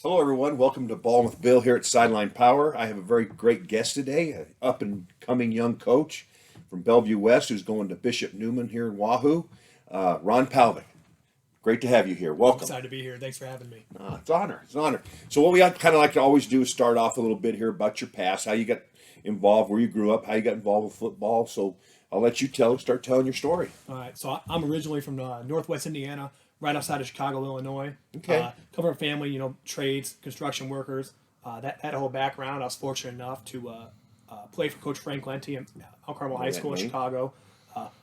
Hello, everyone. Welcome to Ballin with Bill here at Sideline Power. I have a very great guest today, an up and coming young coach from Bellevue West who's going to Bishop Neumann here in Wahoo, Ron Pavlik. Great to have you here. I'm Welcome. excited to be here. Thanks for having me. It's an honor. It's an honor. So, what we kind of like to always do is start off a little bit here about your past, how you got involved, where you grew up, how you got involved with football. So, I'll let you start telling your story. All right. So I'm originally from Northwest Indiana, right outside of Chicago, Illinois. Okay. Come from a family, trades, construction workers. That whole background. I was fortunate enough to play for Coach Frank Lenti at Mount Carmel High that School in name? Chicago.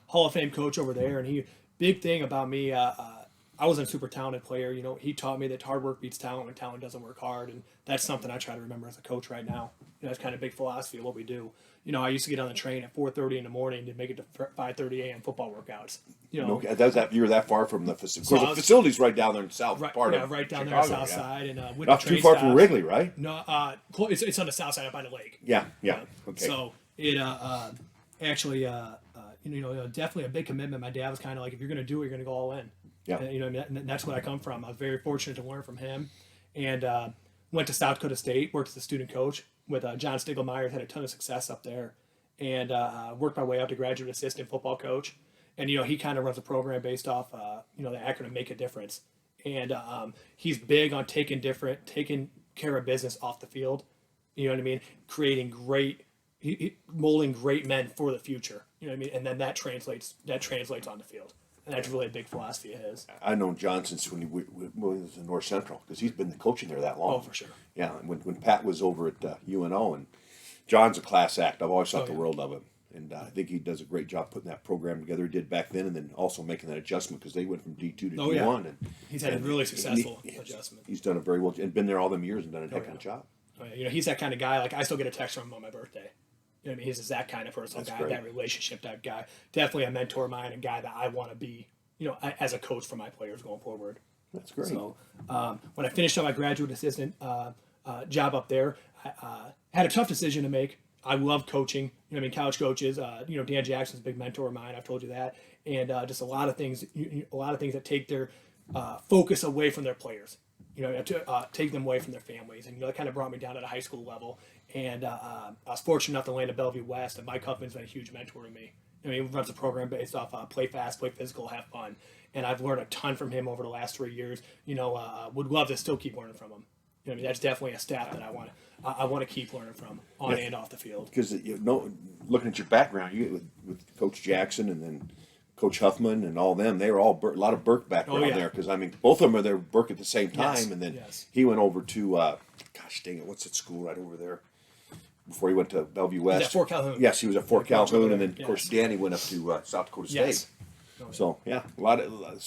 Hall of Fame coach over there, and big thing about me. I wasn't a super talented player. He taught me that hard work beats talent when talent doesn't work hard, and that's something I try to remember as a coach right now. That's kind of big philosophy of what we do. I used to get on the train at 4:30 in the morning to make it to 5:30 a.m. football workouts. Okay, you were that far from the facility. So Of course, the facility's right down there in the south Right, part yeah, of right down Chicago, there, south yeah. side, and with Not the too train far from stops. Wrigley, right? No, it's on the south side, up by the lake. Yeah. Okay. So it actually definitely a big commitment. My dad was kind of like, if you're going to do it, you're going to go all in. Yeah. And that's what I come from. I was very fortunate to learn from him, and went to South Dakota State, worked as a student coach with John Stiglmeyer, had a ton of success up there, and worked my way up to graduate assistant football coach. And he kind of runs a program based off the acronym Make a Difference, and he's big on taking care of business off the field. You know what I mean? Creating molding great men for the future. You know what I mean? And then that translates on the field. And that's really a big philosophy of his. I know John since when he was in North Central because he's been coaching there that long. Oh, for sure. Yeah, when Pat was over at UNO, and John's a class act. I've always thought the world of him, and I think he does a great job putting that program together. He did back then, and then also making that adjustment because they went from D2 to D1. And he's had a really successful adjustment. He's done it very well and been there all them years and done a heck of a job. Oh, yeah. He's that kind of guy. Like, I still get a text from him on my birthday. You know what I mean? He's just that kind of personal guy, great. that relationship type guy. Definitely a mentor of mine, a guy that I want to be, as a coach for my players going forward. That's great. So when I finished up my graduate assistant job up there, I had a tough decision to make. I love coaching. College coaches. Dan Jackson's a big mentor of mine. I've told you that, and just a lot of things that take their focus away from their players. To take them away from their families, and that kind of brought me down to the high school level. And I was fortunate enough to land at Bellevue West, and Mike Huffman's been a huge mentor to me. He runs a program based off play fast, play physical, have fun, and I've learned a ton from him over the last 3 years. Would love to still keep learning from him. That's definitely a staff that I want to keep learning from on and off the field. Because looking at your background, you with Coach Jackson and then Coach Huffman and all them, they were all a lot of Burke background there. Because both of them are there Burke at the same time, Yes. and then Yes. he went over to gosh dang it, what's that school right over there? Before he went to Bellevue West. at Fort Calhoun. Yes, he was at Fort Calhoun, and then of course Yes. Danny went up to South Dakota State. Yes. So a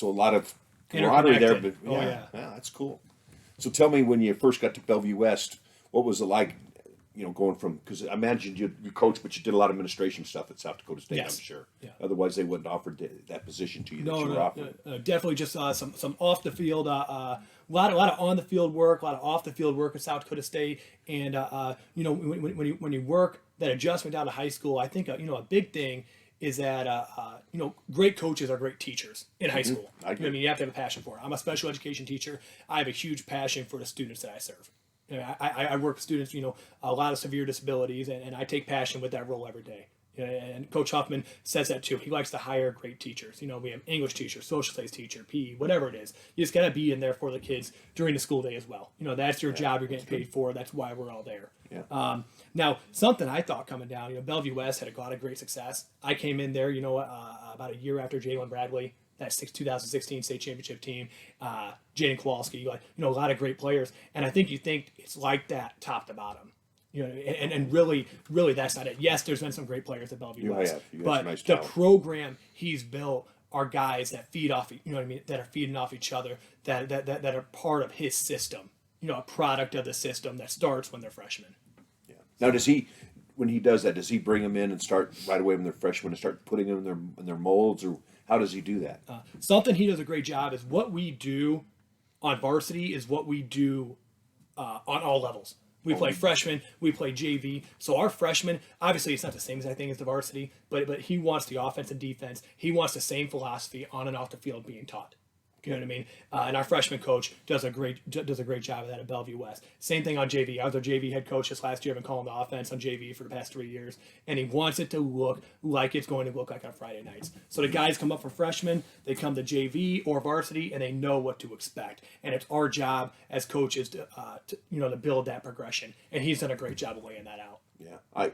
lot of camaraderie there. But Interconnected. yeah, that's cool. So tell me, when you first got to Bellevue West, what was it like? Going from, because I imagine you coached, but you did a lot of administration stuff at South Dakota State. Yes. I'm sure. Yeah. Otherwise, they wouldn't offer that position to you that you were No, offering. definitely just some off the field, a lot of on the field work, a lot of off the field work at South Dakota State, and when you work that adjustment down to high school, I think a big thing is that great coaches are great teachers in high school. I agree. You have to have a passion for it. I'm a special education teacher. I have a huge passion for the students that I serve. I work with students, a lot of severe disabilities, and I take passion with that role every day. And Coach Huffman says that too. He likes to hire great teachers. We have English teacher, social studies teacher, PE, whatever it is. You just got to be in there for the kids during the school day as well. That's your job. You're getting paid for. That's why we're all there. Yeah. Now, something I thought coming down, Bellevue West had a lot of great success. I came in there, about a year after Jalen Bradley, that 2016 state championship team, Jaden Kowalski, a lot of great players. And I think it's like that top to bottom. And really, that's not it. Yes, there's been some great players at Bellevue West, but nice the talent. program he's built are guys that feed off, that are feeding off each other, that are part of his system. A product of the system that starts when they're freshmen. Yeah. Now, when he does that, does he bring them in and start right away when they're freshmen and start putting them in their molds, or how does he do that? Something he does a great job is what we do on varsity is what we do on all levels. We play freshmen, we play JV. So our freshmen, obviously it's not the same exact thing as the varsity, but he wants the offense and defense. He wants the same philosophy on and off the field being taught. You know what I mean? And our freshman coach does a great job of that at Bellevue West. Same thing on JV. I was a JV head coach this last year. I've been calling the offense on JV for the past 3 years, and he wants it to look like it's going to look like on Friday nights. So the guys come up for freshmen, they come to JV or varsity, and they know what to expect. And it's our job as coaches to build that progression. And he's done a great job of laying that out. Yeah,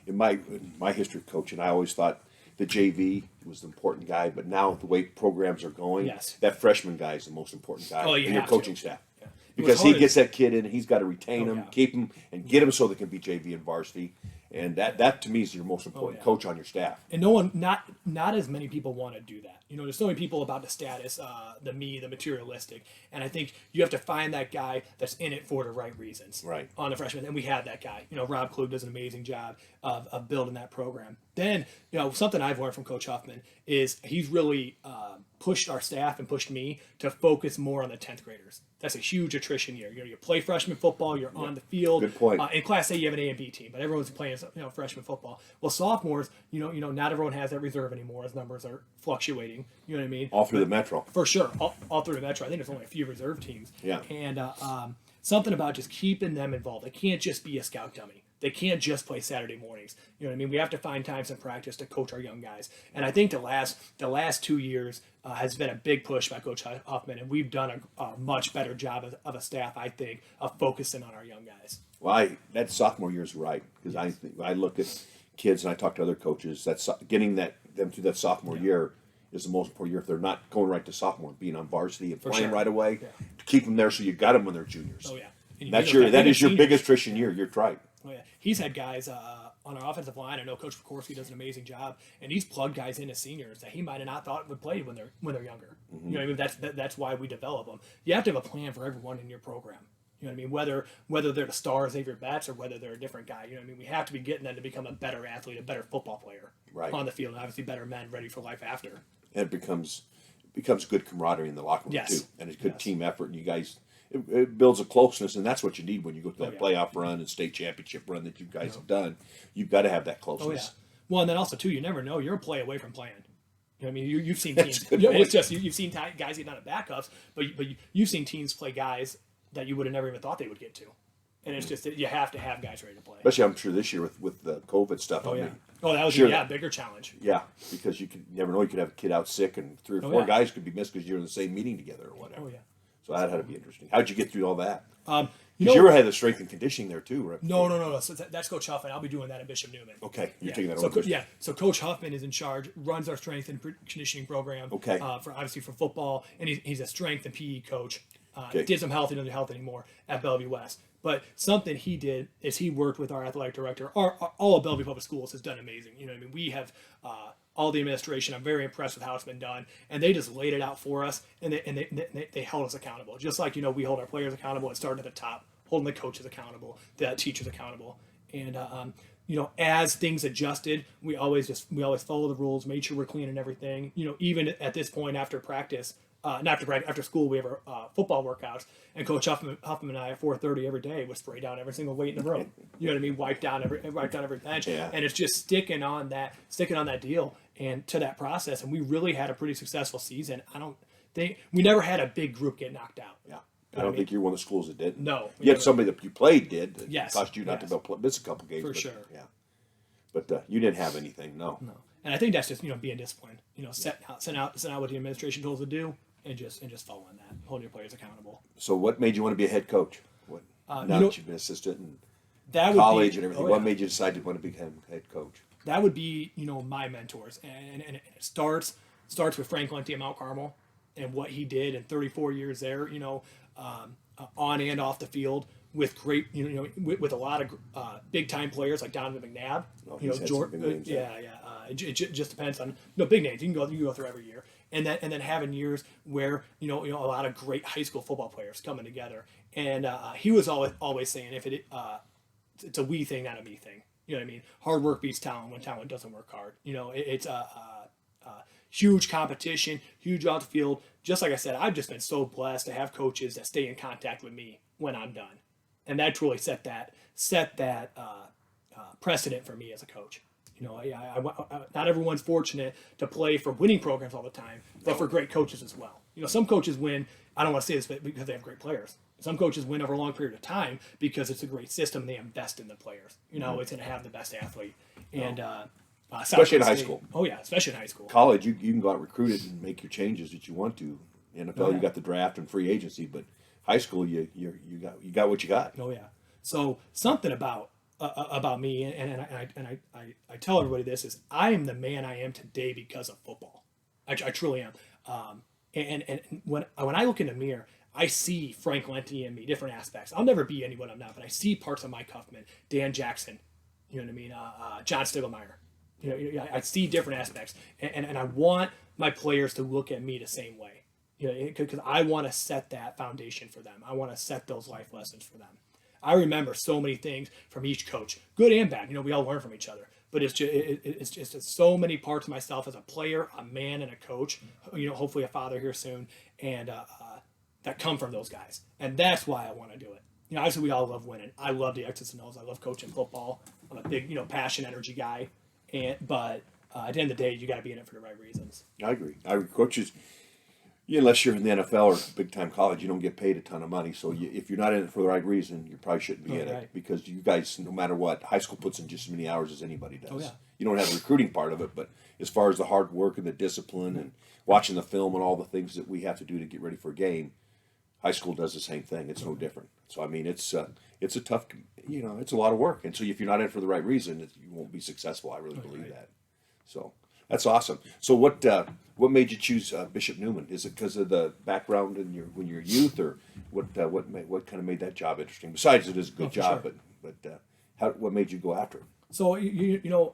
in my history of coaching, I always thought the JV was the important guy, but now the way programs are going, Yes. that freshman guy is the most important guy Oh, you in your have coaching to. staff. Yeah. Because he gets that kid in, he's got to retain him, yeah. keep him, and get him so they can be JV and varsity. And that to me is your most important yeah. coach on your staff. And not as many people want to do that. There's so many people about the status, the materialistic, and I think you have to find that guy that's in it for the right reasons. Right. On the freshman, and we have that guy. Rob Klug does an amazing job of building that program. Then, something I've learned from Coach Huffman is he's really pushed our staff and pushed me to focus more on the 10th graders. That's a huge attrition year. You play freshman football, you're on the field. Good point. In Class A, you have an A and B team, but everyone's playing freshman football. Well, sophomores, not everyone has that reserve anymore as numbers are fluctuating. You know what I mean? All through the Metro. For sure, all through the Metro. I think there's only a few reserve teams. Yeah. And something about just keeping them involved. They can't just be a scout dummy. They can't just play Saturday mornings. You know what I mean? We have to find times in practice to coach our young guys. And I think the last 2 years has been a big push by Coach Huffman, and we've done a much better job of a staff, I think, of focusing on our young guys. Well, that sophomore year is right, because I look at kids and I talk to other coaches. Getting them through that sophomore year is the most important year. If they're not going right to sophomore, being on varsity and playing right away, to keep them there so you got them when they're juniors. Oh yeah, That is your biggest attrition year. You're right. Oh yeah, he's had guys on our offensive line. I know Coach Korsky does an amazing job, and he's plugged guys in as seniors that he might have not thought would play when they're younger. Mm-hmm. You know what I mean? That's why we develop them. You have to have a plan for everyone in your program. You know what I mean? Whether they're the stars of your bats or whether they're a different guy. You know what I mean? We have to be getting them to become a better athlete, a better football player on the field, and obviously better men ready for life after. And it becomes good camaraderie in the locker room too, and it's good team effort. And you guys, it builds a closeness, and that's what you need when you go through that playoff run and state championship run that you guys have done. You've got to have that closeness. Oh yeah. Well, and then also too, you never know. You're a play away from playing. You know what I mean? You've seen teams. It's just you've seen guys get out of backups, but you've seen teams play guys that you would have never even thought they would get to. And it's just that you have to have guys ready to play. Especially, I'm sure this year with the COVID stuff. Oh, I yeah. mean, That was a bigger challenge. Yeah, because you never know. You could have a kid out sick, and 3 or 4 guys could be missed because you're in the same meeting together or whatever. Oh, yeah. So that had to be interesting. How'd you get through all that? You Because you had the strength and conditioning there too, right? No. So that's Coach Huffman. I'll be doing that at Bishop Neumann. Okay, you're taking that so, over. So Coach Huffman is in charge, runs our strength and conditioning program. Okay. For football, and he's a strength and PE coach. Okay. Did some health, he doesn't do health anymore at Bellevue West. But something he did is he worked with our athletic director. All of Bellevue Public Schools has done amazing. You know what I mean? We have all the administration. I'm very impressed with how it's been done, and they just laid it out for us, and they held us accountable. Just like we hold our players accountable. It started at the top, holding the coaches accountable, the teachers accountable, and as things adjusted, we always follow the rules, made sure we're clean and everything. Even at this point after practice. After school, we have our football workouts, and Coach Huffman and I at 4:30 every day would spray down every single weight in the room. You know what I mean? Wipe down every bench, and it's just sticking on that deal and to that process. And we really had a pretty successful season. We never had a big group get knocked out. Yeah. I don't think you're one of the schools that did. No. You had somebody that you played did. That Yes. cost you not to miss a couple games. For sure. Yeah. But you didn't have anything, no. No. And I think that's just being disciplined. Send out what the administration told us to do. And just following that, holding your players accountable. So, what made you want to be a head coach? Now that you've been assistant and college and everything, what made you decide to want to become head coach? That would be my mentors, and it starts with Frank Lenti at Mt Carmel and what he did in 34 years there. On and off the field with great, with a lot of big time players like Donovan McNabb. Jordan. It just depends on big names. You can go through every year. And then having years where a lot of great high school football players coming together, and he was always saying it's a we thing, not a me thing. You know what I mean? Hard work beats talent when talent doesn't work hard. It's a huge competition, huge out the field. Just like I said, I've just been so blessed to have coaches that stay in contact with me when I'm done, and that's really set that precedent for me as a coach. Not everyone's fortunate to play for winning programs all the time, but for great coaches as well. Some coaches win. I don't want to say this because they have great players. Some coaches win over a long period of time because it's a great system and they invest in the players. It's going to have the best athlete. And Especially in high school. Oh yeah, especially in high school. College, you can go out and recruit it and make your changes that you want to. NFL, you got the draft and free agency, but high school, you got what you got. Oh yeah. So something about me, and I tell everybody this is I am the man I am today because of football. I truly am. And when I look in the mirror, I see Frank Lenti in me, different aspects. I'll never be anyone I'm not, but I see parts of Mike Huffman, Dan Jackson, you know what I mean, John Stiglmeyer. I see different aspects, and I want my players to look at me the same way. Because I want to set that foundation for them. I want to set those life lessons for them. I remember so many things from each coach, good and bad. We all learn from each other. But it's just so many parts of myself as a player, a man, and a coach. Hopefully a father here soon, and that come from those guys. And that's why I want to do it. Obviously we all love winning. I love the X's and O's. I love coaching football. I'm a big, passion, energy guy. But at the end of the day, you got to be in it for the right reasons. I agree. Coaches, unless you're in the NFL or big time college, you don't get paid a ton of money. So if you're not in it for the right reason, you probably shouldn't be in it, because you guys, no matter what, high school puts in just as many hours as anybody does. Oh, yeah. You don't have the recruiting part of it, but as far as the hard work and the discipline and watching the film and all the things that we have to do to get ready for a game, high school does the same thing. It's no different. So I mean, it's a tough, it's a lot of work. And so if you're not in it for the right reason, you won't be successful. I really believe that. So that's awesome. So what made you choose Bishop Neumann? Is it because of the background in when you're a youth, or what kind of made that job interesting? Besides, it is a good job, sure. but what made you go after it? So I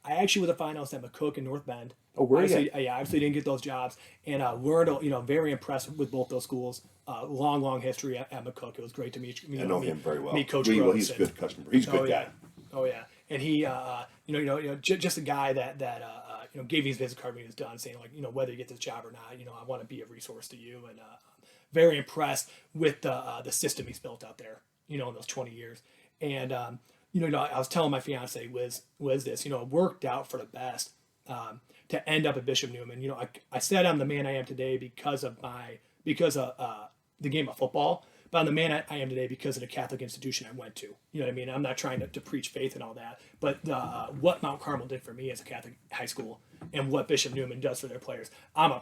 actually was a finalist at McCook in North Bend. Oh, were you? I obviously didn't get those jobs, and learned very impressed with both those schools. Long history at McCook. It was great to meet. I know him very well. Meet Coach Well, Gross. he's a good customer. He's a good guy. Oh yeah, and he just a guy that gave me his visit card when he was done, saying whether you get this job or not, I want to be a resource to you, and very impressed with the system he's built out there, in those 20 years, and I was telling my fiance was this, it worked out for the best to end up at Bishop Neumann. I said I'm the man I am today because of the game of football, but I'm the man I am today because of the Catholic institution I went to. You know what I mean? I'm not trying to preach faith and all that, but what Mt Carmel did for me as a Catholic high school and what Bishop Neumann does for their players, I'm a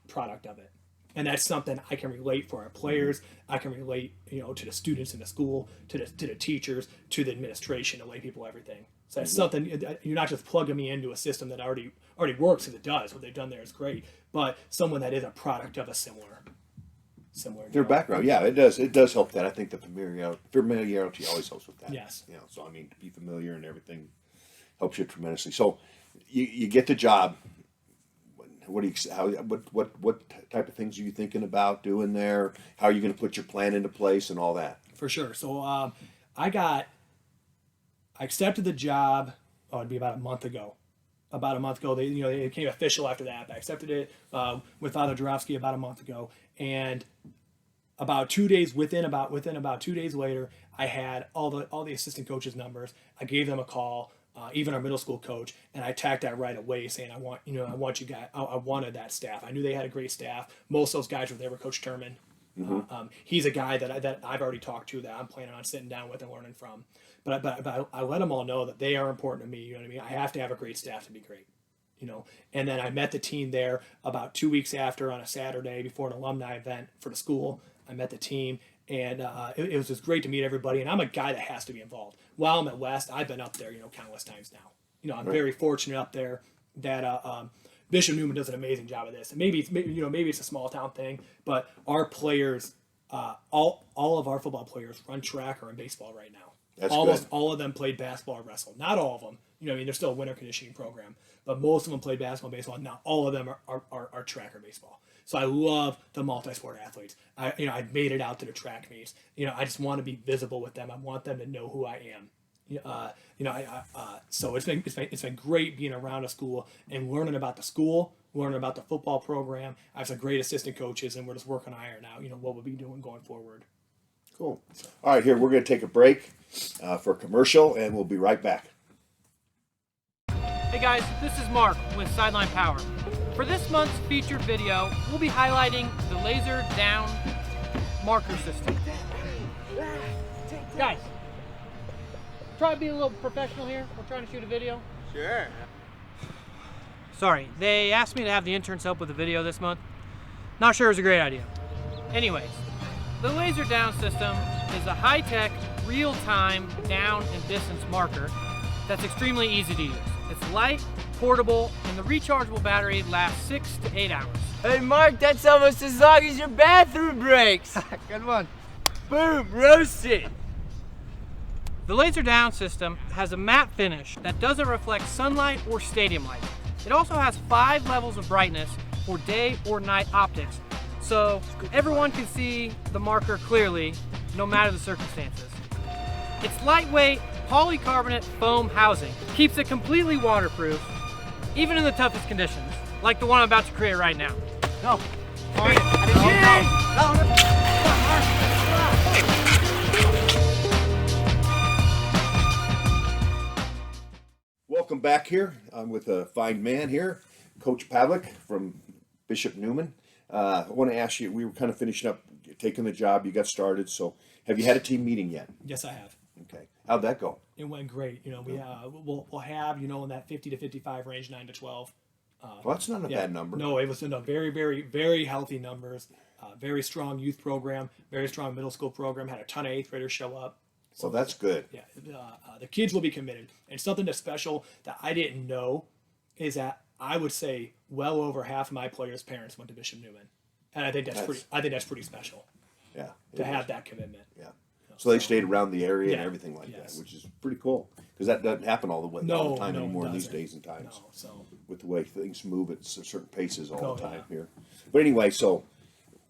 product of it. And that's something I can relate for our players. I can relate, to the students in the school, to the teachers, to the administration, the lay people, everything. So that's something, you're not just plugging me into a system that already works, and it does. What they've done there is great, but someone that is a product of a similar. Their background, yeah, it does help that. I think the familiarity always helps with that. Yes. So I mean, to be familiar and everything helps you tremendously. So you get the job. What type of things are you thinking about doing there? How are you going to put your plan into place and all that? For sure. So I accepted the job. Oh, it'd be about a month ago. They it became official after that. I accepted it with Father Jarofsky about a month ago, and about 2 days within about 2 days later, I had all the assistant coaches' numbers. I gave them a call, even our middle school coach, and I attacked that right away, saying I want you guys. I wanted that staff. I knew they had a great staff. Most of those guys were there with Coach Terman. Mm-hmm. He's a guy that I've already talked to, that I'm planning on sitting down with and learning from. But I let them all know that they are important to me. You know what I mean? I have to have a great staff to be great. And then I met the team there about 2 weeks after on a Saturday before an alumni event for the school. I met the team, and it was just great to meet everybody. And I'm a guy that has to be involved. While I'm at West, I've been up there, countless times now. I'm very fortunate up there that Bishop Neumann does an amazing job of this. And maybe it's a small town thing, but our players, all of our football players run track or in baseball right now. That's almost good. All of them played basketball or wrestle. Not all of them. They're still a winter conditioning program, but most of them played basketball and baseball. Now all of them are track or baseball. So I love the multi-sport athletes. I made it out to the track meets. I just want to be visible with them. I want them to know who I am. So it's been great being around a school and learning about the school, learning about the football program. I have some great assistant coaches, and we're just working on iron out, what we'll be doing going forward. Cool. All right, here we're going to take a break for a commercial, and we'll be right back. Hey guys, this is Mark with Sideline Power. For this month's featured video, we'll be highlighting the laser down marker system. Guys, try to be a little professional here. We're trying to shoot a video. Sure. Sorry, they asked me to have the interns help with the video this month. Not sure it was a great idea. Anyways, the laser down system is a high-tech, real-time down and distance marker that's extremely easy to use. It's light, portable, and the rechargeable battery lasts 6 to 8 hours. Hey Mark, that's almost as long as your bathroom breaks. Good one. Boom, roasted. The laser down system has a matte finish that doesn't reflect sunlight or stadium light. It also has 5 levels of brightness for day or night optics, so everyone can see the marker clearly, no matter the circumstances. Its lightweight polycarbonate foam housing keeps it completely waterproof, even in the toughest conditions, like the one I'm about to create right now. No. Welcome back here. I'm with a fine man here, Coach Pavlik from Bishop Neumann. I want to ask you, we were kind of finishing up, taking the job, you got started, so have you had a team meeting yet? Yes, I have. Okay. How'd that go? It went great. We'll have in that 50 to 55 range, 9 to 12. Well, that's not a bad number. No, it was in a very, very, very healthy numbers. Very strong youth program, very strong middle school program. Had a ton of 8th graders show up. So that's good. Yeah, the kids will be committed. And something that's special that I didn't know is that I would say well over half of my players' parents went to Bishop Neumann, and I think that's pretty special. Yeah. To have that commitment. Yeah. So they stayed around the area and everything like yes. that, which is pretty cool because that doesn't happen all the time anymore it these doesn't. days and times. No, so With the way things move at certain paces all the time yeah. here. But anyway, so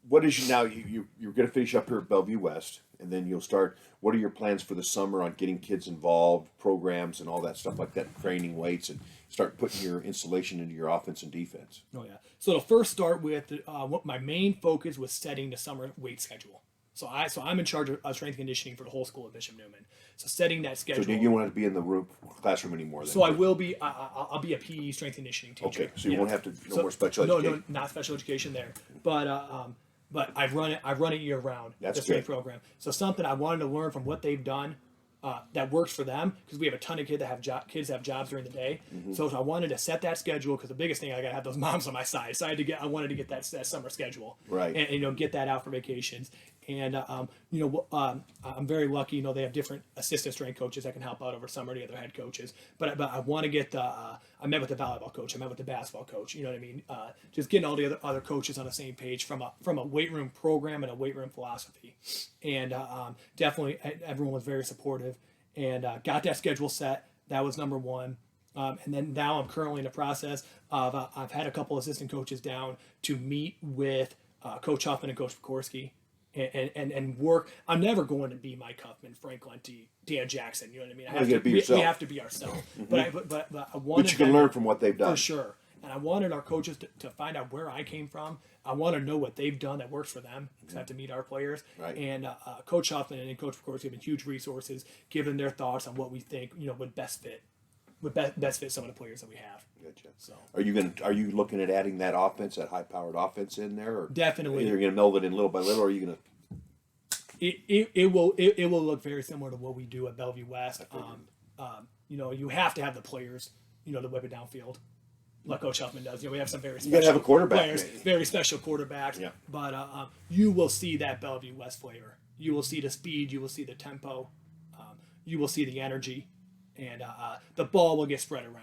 what is you're going to finish up here at Bellevue West, and then you'll start. What are your plans for the summer on getting kids involved, programs, and all that stuff like that, training weights, and start putting your installation into your offense and defense? Oh yeah. So it'll first start with what my main focus was setting the summer weight schedule. So I'm in charge of strength and conditioning for the whole school at Bishop Neumann. So setting that schedule. So you won't have to be in the classroom anymore then? So I will be. I'll be a PE strength and conditioning teacher. Okay. So you won't have to more special education. No, not special education there. But I've run it year round. That's the strength good. program. So something I wanted to learn from what they've done. That works for them because we have a ton of kids that have jobs during the day. Mm-hmm. So I wanted to set that schedule because the biggest thing I got to have those moms on my side. So I wanted to get that summer schedule, right? And get that out for vacations. And I'm very lucky. They have different assistant strength coaches that can help out over summer. The other head coaches, but I want to get I met with the volleyball coach. I met with the basketball coach. You know what I mean? Just getting all the other coaches on the same page from a weight room program and a weight room philosophy. And definitely everyone was very supportive and got that schedule set. That was number one. And then now I'm currently in the process of I've had a couple assistant coaches down to meet with Coach Huffman and Coach Pekorski. And work. I'm never going to be Mike Huffman, Frank Lenti, Dan Jackson. You know what I mean? We have to be ourselves. Mm-hmm. But I wanted. But you can learn from what they've done for sure. And I wanted our coaches to find out where I came from. I want to know what they've done that works for them because I have to meet our players. Right. And Coach Huffman and Coach Pekorski have been huge resources, giving their thoughts on what we think would best fit some of the players that we have. Gotcha. So are you looking at adding that high powered offense in there? Or definitely. You're going to meld it in little by little, or are you going to? It will look very similar to what we do at Bellevue West. You have to have the players, to whip it downfield, like Coach Huffman does. We have some very special gotta have a quarterback, players, very special quarterbacks. Yeah. But you will see that Bellevue West flavor. You will see the speed. You will see the tempo. You will see the energy, and the ball will get spread around.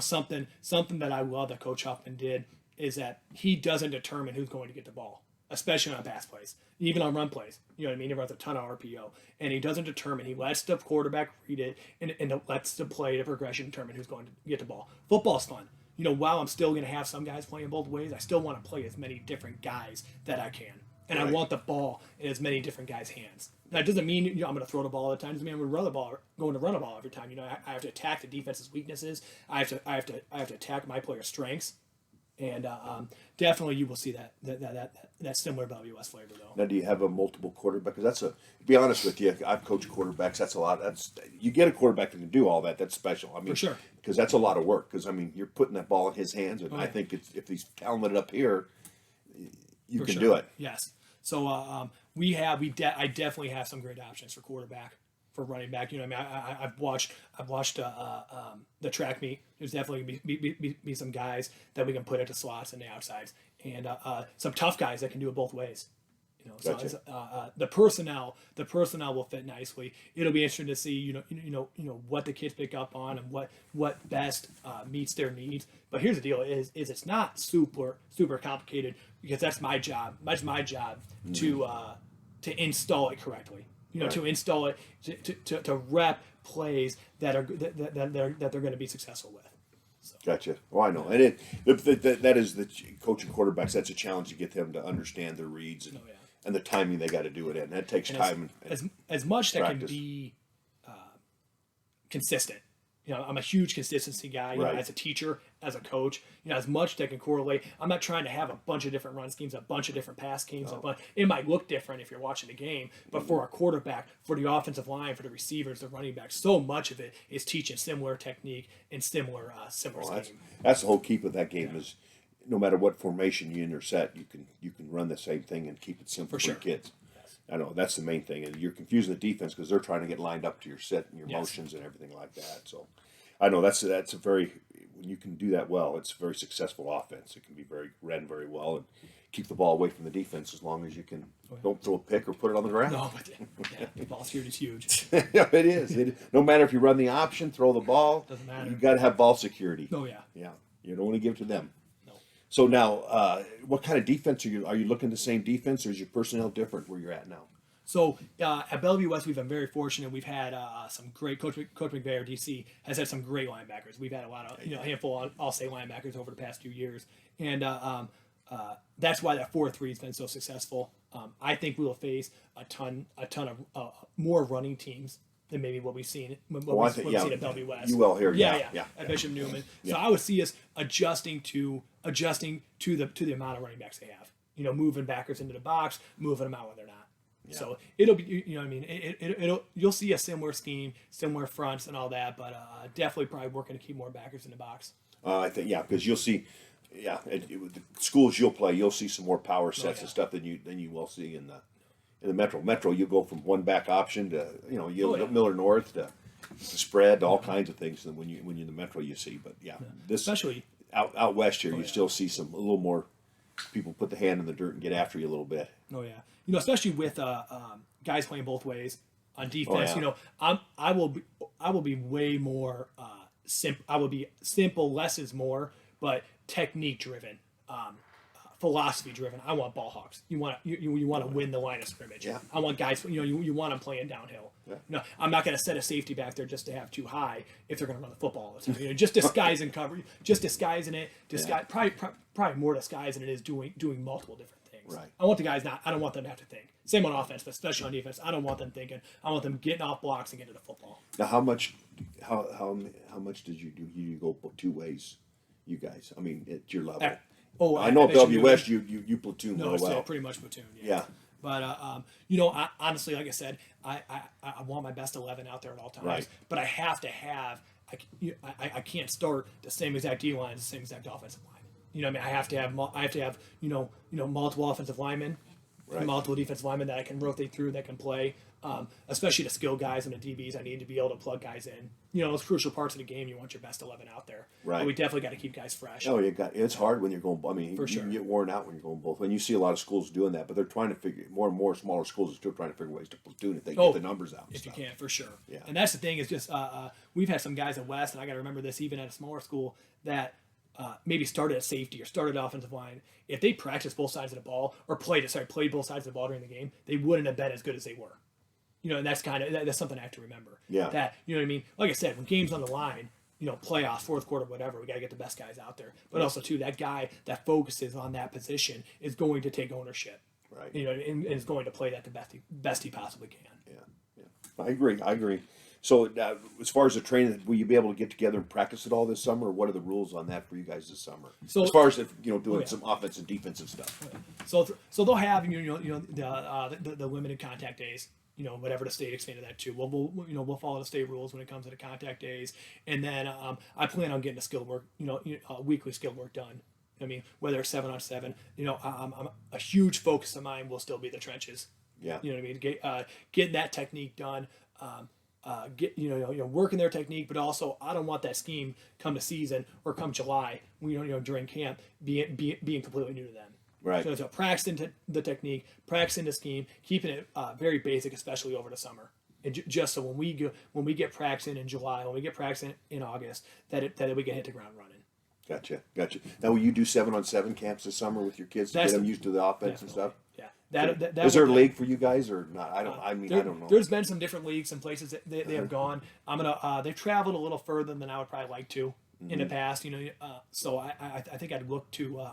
Something that I love that Coach Huffman did is that he doesn't determine who's going to get the ball, especially on pass plays, even on run plays. You know what I mean? He runs a ton of RPO, and he doesn't determine. He lets the quarterback read it, and lets the play, the progression determine who's going to get the ball. Football's fun. While I'm still going to have some guys playing both ways, I still want to play as many different guys that I can. And right. I want the ball in as many different guys' hands. That doesn't mean I'm going to throw the ball all the time. It doesn't mean I'm going to run the ball every time. I have to attack the defense's weaknesses. I have to attack my players' strengths, And definitely you will see that similar WS flavor though. Now, do you have a multiple quarterback? Because to be honest with you, I've coached quarterbacks. That's a lot. You get a quarterback that can do all that. That's special. I mean, For sure. Because that's a lot of work. Because I mean, you're putting that ball in his hands, and Oh, I yeah. think if he's talented up here, you For can sure. do it. Yes. So I definitely have some great options for quarterback, for running back. You know, I mean, I've watched the track meet. There's definitely gonna be some guys that we can put into slots and the outsides, and some tough guys that can do it both ways. You know, so Gotcha. the personnel will fit nicely. It'll be interesting to see, you know what the kids pick up on and what best meets their needs. But here's the deal: is it's not super complicated, because that's my job. That's my job to install it correctly. You know, Right. to install it, to rep plays that they're going to be successful with. Gotcha. Well, I know, and that is the coaching quarterbacks. That's a challenge to get them to understand their reads and, Oh, yeah. and the timing they got to do it in. That takes time. As much that practice. can be consistent. You know, I'm a huge consistency guy. You Right. know, as a teacher, as a coach. You know, as much that can correlate. I'm not trying to have a bunch of different run schemes, a bunch of different pass schemes. It might look different if you're watching the game, but for a quarterback, for the offensive line, for the receivers, the running backs, so much of it is teaching similar technique and similar Well, scheme. that's the whole key with that game is no matter what formation you interset, you can run the same thing and keep it simple for sure. your kids. I know that's the main thing, and you're confusing the defense because they're trying to get lined up to your set and your Yes. motions and everything like that. So, I know that's a very when you can do that well, it's a very successful offense. It can be ran very well and keep the ball away from the defense as long as you can. Don't throw a pick or put it on the ground. No, but the ball security is huge. Yeah, it is. No matter if you run the option, throw the ball. Doesn't matter. You got to have ball security. Oh yeah. Yeah, you don't want to give it to them. No. So now, what kind of defense are you? Are you looking the same defense, or is your personnel different where you're at now? So at Bellevue West, we've been very fortunate. We've had some great Coach McVeigh, DC, has had some great linebackers. We've had a lot of handful of all-state linebackers over the past few years, and that's why that 4-3 has been so successful. I think we will face a ton of more running teams than maybe what we've seen what we've seen at Bellevue West. UL here, yeah. yeah. At Bishop Neumann. So I would see us adjusting to the amount of running backs they have. You know, moving backers into the box, moving them out when they're not. So it'll be, you know what I mean, you'll see a similar scheme, similar fronts and all that, but definitely probably working to keep more backers in the box. I think because you'll see, the schools you'll play, you'll see some more power sets and stuff than you will see in the Metro. Metro, you go from one back option to Miller North to spread to all kinds of things than when you're in the Metro you see. But this Especially out west here, you still see a little more people put the hand in the dirt and get after you a little bit. Oh yeah, you know, especially with guys playing both ways on defense. yeah. You know, I will be way more I will be simple, less is more, but technique driven, philosophy driven. I want ball hawks. You want to win the line of scrimmage. Yeah. I want guys. You want them playing downhill. Yeah. No, I'm not going to set a safety back there just to have too high if they're going to run the football all the time. You know, just disguising coverage, just disguising it. Probably more disguising it is doing multiple different things. Right. I want the guys I don't want them to have to think. Same on offense, but especially on defense. I don't want them thinking. I want them getting off blocks and getting to the football. Now, how much did you do? You go two ways, you guys. I mean, at your level. I know at Bellevue West, you platoon No, real well. pretty much platoon. Yeah. But I, honestly, like I said, I want my best 11 out there at all times. Right. But I have to have. I can't start the same exact D line, the same exact offensive line. You know, what I mean, I have to have multiple offensive linemen, Right. multiple defensive linemen that I can rotate through, that can play. Especially the skill guys and the DBs, I need to be able to plug guys in. You know, those crucial parts of the game, you want your best 11 out there. Right. But we definitely got to keep guys fresh. Oh, it's hard when you're going. I mean, For you sure. can get worn out when you're going both. And you see a lot of schools doing that, but they're trying to figure more and more smaller schools are still trying to figure ways to platoon if they get the numbers out. And If you stuff. can, for sure. Yeah. And that's the thing is just we've had some guys at West, and I got to remember this even at a smaller school that maybe started at safety or started at offensive line. If they practiced both sides of the ball or played both sides of the ball during the game, they wouldn't have been as good as they were. You know, and that's that's something I have to remember. Yeah. That, you know what I mean? Like I said, when game's on the line, playoffs, fourth quarter, whatever, we got to get the best guys out there. But also, too, that guy that focuses on that position is going to take ownership. Right. You know, and is going to play that the best he possibly can. Yeah. I agree. So as far as the training, will you be able to get together and practice it all this summer, or what are the rules on that for you guys this summer? So as far as doing yeah. some offensive and defensive stuff. So they'll have the limited contact days. Whatever the state expanded that to. We'll follow the state rules when it comes to the contact days, and then I plan on getting the skill work, weekly skill work done. I mean, whether it's 7-on-7, I'm a huge focus of mine will still be the trenches. Yeah. You know what I mean? Getting that technique done. Working their technique, but also I don't want that scheme come to season or come July, during camp, being completely new to them. Right. So practicing the technique, practicing the scheme, keeping it very basic, especially over the summer, and just so when we get practicing in July, when we get practicing in August, that we can hit the ground running. Gotcha. Now, will you do 7-on-7 camps this summer with your kids to get them used to the offense and stuff? Yeah. Is there a league for you guys or not? I don't know. There's been some different leagues and places that they have gone. They've traveled a little further than I would probably like to in the past. So I think I'd look to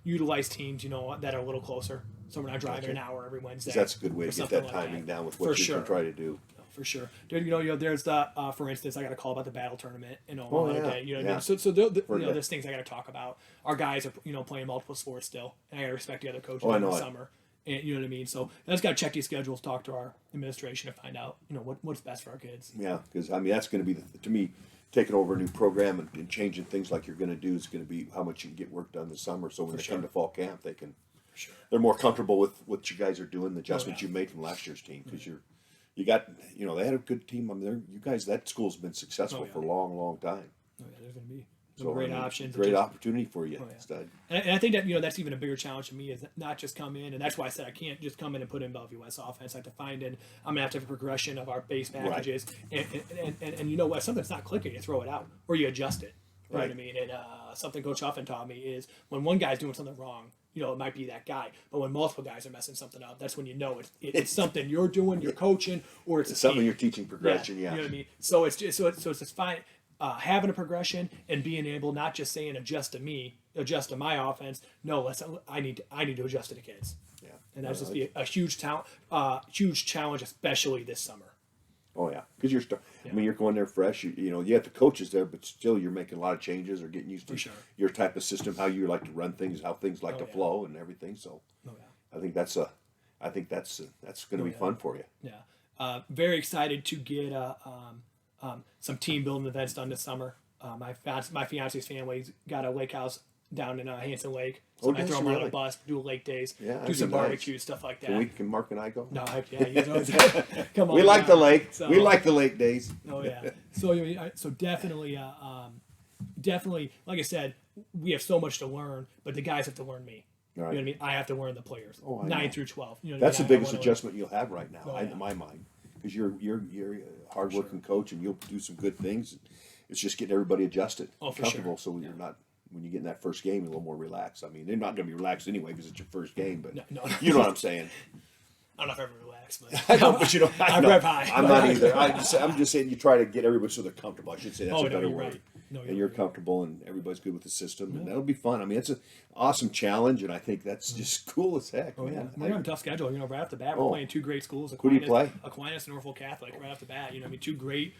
utilize teams that are a little closer. So we're not driving an hour every Wednesday. That's a good way to get that timing down with what you can try to do. For sure, dude. There's the for instance, I got a call about the battle tournament. Other day. What I mean. So there's things I got to talk about. Our guys are playing multiple sports still, and I got to respect the other coaches in the summer. And you know what I mean. So I just got to check these schedules, talk to our administration, to find out what's best for our kids. Yeah, because that's going to be to me taking over a new program and changing things like you're going to do is going to be how much you can get work done this summer. So when they come to fall camp, they can. Sure. They're more comfortable with what you guys are doing, the adjustments you made from last year's team, because you got they had a good team. I mean, you guys, that school's been successful for a long time. Oh yeah, there's going to be some great options. Great opportunity for you. Yeah. And I think that that's even a bigger challenge to me is not just come in, and that's why I said I can't just come in and put in Bellevue West offense. I have to find in. I'm gonna have to have a progression of our base packages, and you know what? Something's not clicking, you throw it out or you adjust it. Right. What I mean, and something Coach Huffman taught me is when one guy's doing something wrong, it might be that guy. But when multiple guys are messing something up, that's when it's something you're doing, you're coaching, or it's something you're teaching progression. Yeah. You know what I mean? So it's just fine. Having a progression and being able not just saying adjust to my offense. No, I need to adjust to the kids. Yeah, and that's just be a huge challenge, especially this summer. Oh yeah, because you're going there fresh. You have the coaches there, but still you're making a lot of changes or getting used to your type of system, how you like to run things, how things like to flow, and everything. So, I think that's going to be fun for you. Yeah, very excited to get some team building events done this summer. My fiance's family's got a lake house down in Hanson Lake. So I throw them on a bus, do lake days, do some barbecue, stuff like that. Can Mark and I go? No, come on. We like the lake. So, we like the lake days. Oh yeah. So definitely, like I said, we have so much to learn, but the guys have to learn me. Right. You know what I mean? I have to learn the players. 9 through 12. That's the biggest adjustment you'll have right now, in my mind, because you're a hardworking coach and you'll do some good things. It's just getting everybody adjusted, comfortable, so you're not. When you get in that first game, you're a little more relaxed. I mean, they're not going to be relaxed anyway because it's your first game, but no. You know what I'm saying. I don't know if I'm relaxed, but I know, but I'm rep high. I'm not either. I'm just saying you try to get everybody so they're comfortable. I should say that's a better word. Right. No, and you're comfortable, and everybody's good with the system, and that'll be fun. I mean, it's an awesome challenge, and I think that's just cool as heck. Oh yeah, we're on a tough schedule. Right off the bat, we're playing two great schools. Who do you play? Aquinas and Norfolk Catholic. Right off the bat, two great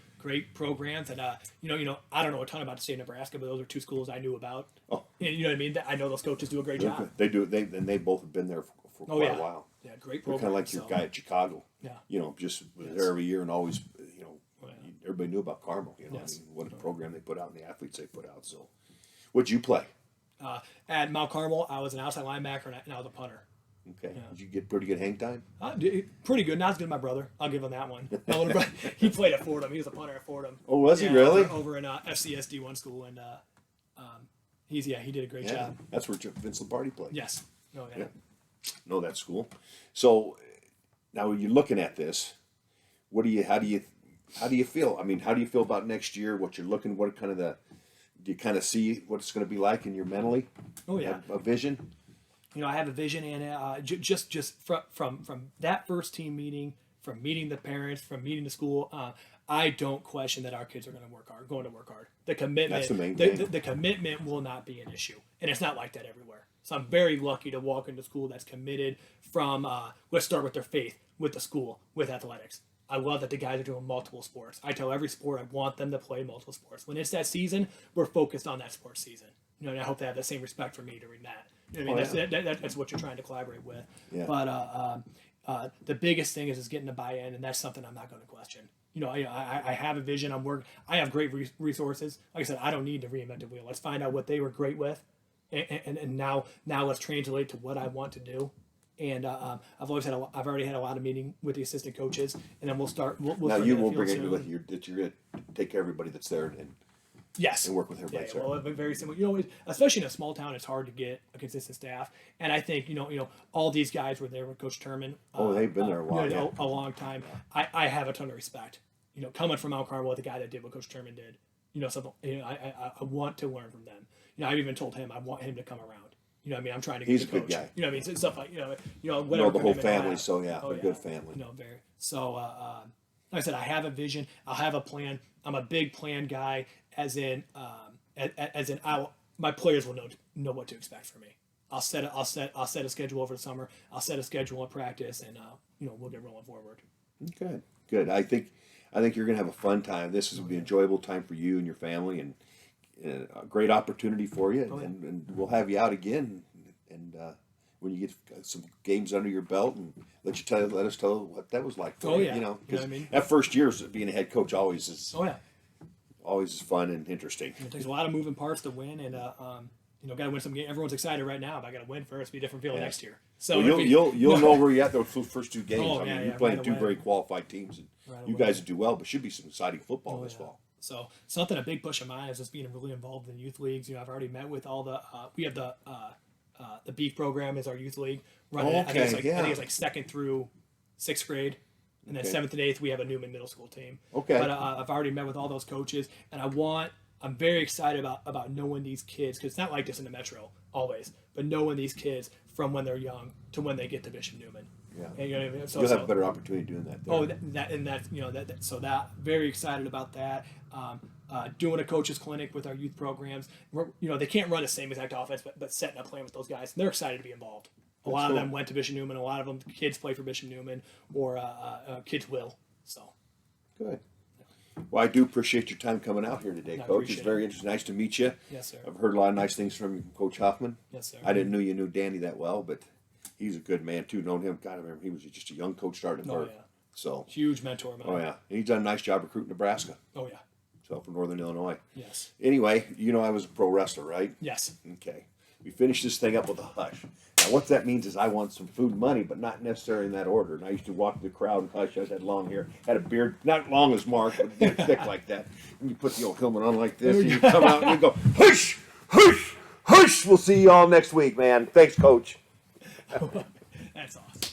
programs, and I don't know a ton about the state of Nebraska, but those are two schools I knew about. Oh, and you know what I mean. I know those coaches do a great job. They do. They both have been there for quite a while. Yeah, great program. Kind of like your guy at Chicago. Yeah, just was there every year and always. Everybody knew about Carmel. I mean, what a program they put out and the athletes they put out. So, what'd you play? At Mt Carmel, I was an outside linebacker and I was a punter. Okay. Yeah. Did you get pretty good hang time? Pretty good. Not as good as my brother. I'll give him that one. My little brother, he played at Fordham. He was a punter at Fordham. Oh, was he really? Over in FCS D1 school, and he did a great job. That's where Vince Lombardi played. Yes. Oh, yeah. No, that's cool. So now you're looking at this. How do you feel? I mean, how do you feel about next year? What you're looking? What kind of do you kind of see what it's going to be like in your mentally? Oh yeah. Have a vision. I have a vision, and just from that first team meeting, from meeting the parents, from meeting the school, I don't question that our kids are going to work hard. The commitment. That's the main thing. The commitment will not be an issue, and it's not like that everywhere. So I'm very lucky to walk into school that's committed. From let's start with their faith, with the school, with athletics. I love that the guys are doing multiple sports. I tell every sport I want them to play multiple sports. When it's that season, we're focused on that sports season. You know, and I hope they have the same respect for me during that. You know what I mean? That's what you're trying to collaborate with. Yeah. But the biggest thing is getting the buy-in, and that's something I'm not going to question. You know, I have a vision. I have great resources. Like I said, I don't need to reinvent the wheel. Let's find out what they were great with, and now let's translate to what I want to do. And I've already had a lot of meeting with the assistant coaches, and then we'll start. We'll Now start you getting a will feel bring it soon. with you that you're going to take care of everybody that's there and Yes. work with everybody. Yeah, well, it'd be very similar. You know, especially in a small town, it's hard to get a consistent staff. And I think you know, all these guys were there with Coach Turman. They've been there a while, a long time. I have a ton of respect. You know, coming from Mount Carmel, the guy that did what Coach Turman did. You know, something. You know, I want to learn from them. You know, I've even told him I want him to come around. You know, what I mean, I'm trying to. He's get a good guy. You know, what I mean, stuff like You whatever. know the whole commitment I family, have. so yeah, a good family. You know, very. So, like I said, I have a vision. I'll have a plan. I'm a big plan guy, as in my players will know what to expect from me. I'll set a schedule over the summer. I'll set a schedule at practice, and we'll get rolling forward. Good. I think you're going to have a fun time. This is going to be an enjoyable time for you and your family, and a great opportunity for you. And we'll have you out again, and when you get some games under your belt, and let us tell what that was like for you. You know, because that first year being a head coach always is. Always is fun and interesting. It takes a lot of moving parts to win, and got to win some games. Everyone's excited right now, but I got to win first. Be a different feeling next year. So you'll know where you're at those first two games. You're playing right two away. very qualified teams, and you guys will do well. But should be some exciting football this fall. So a big push of mine is just being really involved in youth leagues. You know, I've already met with all the. We have the beef program is our youth league. I think it's like 2nd through 6th grade. And then 7th and 8th, we have a Neumann middle school team. Okay. But I've already met with all those coaches, and I'm very excited about knowing these kids, because it's not like this in the Metro always, but knowing these kids from when they're young to when they get to Bishop Neumann. Yeah. And, you know what I mean? You'll have a better opportunity doing that. Very excited about that. Doing a coaches clinic with our youth programs. They can't run the same exact offense, but setting a plan with those guys. And they're excited to be involved. A lot of them went to Bishop Neumann. A lot of them kids play for Bishop Neumann, or kids will. So good. Well, I do appreciate your time coming out here today, Coach. It's very interesting. Nice to meet you. Yes, sir. I've heard a lot of nice things from Coach Huffman. Yes, sir. I didn't know you knew Danny that well, but he's a good man too. Known him, God, I remember he was just a young coach starting at birth. Yeah. So huge mentor, man. Oh yeah, and he's done a nice job recruiting Nebraska. Oh yeah. So from Northern Illinois. Yes. Anyway, I was a pro wrestler, right? Yes. Okay. We finished this thing up with a hush. Now, what that means is I want some food and money, but not necessarily in that order. And I used to walk the crowd and hush. I had long hair, had a beard, not long as Mark, but thick like that. And you put the old helmet on like this, and you come out and you go, hush, hush, hush. We'll see you all next week, man. Thanks, Coach. That's awesome.